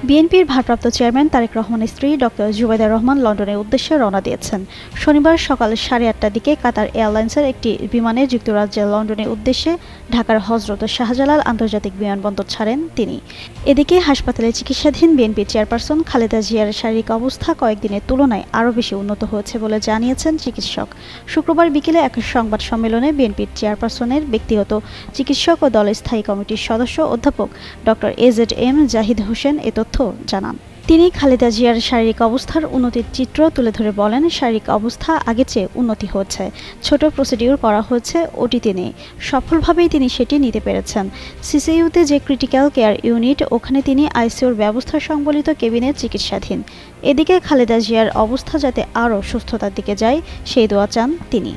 বিএনপির ভারপ্রাপ্ত চেয়ারম্যান তারেক রহমানের স্ত্রী ডক্টর জুবাইদা রহমান লন্ডনের উদ্দেশ্যে রওনা দিয়েছেন। শনিবার সকাল 8:30টার দিকে কাতার এয়ারলাইন্সের একটি বিমানে যুক্তরাজ্যের লন্ডনের উদ্দেশ্যে ঢাকার হজরত শাহজালাল আন্তর্জাতিক বিমানবন্দর ছাড়েন তিনি। এদিকে হাসপাতালে চিকিৎসাধীন বিএনপি চেয়ারপারসন খালেদা জিয়ার শারীরিক অবস্থা কয়েকদিনের তুলনায় আরও বেশি উন্নত হয়েছে বলে জানিয়েছেন চিকিৎসক। শুক্রবার বিকেলে এক সংবাদ সম্মেলনে বিএনপির চেয়ারপারসনের ব্যক্তিগত চিকিৎসক ও দলের স্থায়ী কমিটির সদস্য অধ্যাপক ডক্টর এজেড জাহিদ হোসেন এ তথ্য জানান। তিনি খালেদা জিয়ার শারীরিক অবস্থার উন্নতির চিত্র তুলে ধরে বলেন, শারীরিক অবস্থা আগের চেয়ে উন্নতি হচ্ছে। ছোট প্রসিডিউর করা হয়েছে, ওটিতে নেই। সফলভাবেই তিনি সেটি নিতে পেরেছেন। সিসিইউতে যে ক্রিটিক্যাল কেয়ার ইউনিট, ওখানে তিনি আইসিইউর ব্যবস্থা সংবলিত কেবিনে চিকিৎসাধীন। এদিকে খালেদা জিয়ার অবস্থা যাতে আরও সুস্থতার দিকে যায় সেই দোয়া চান তিনি।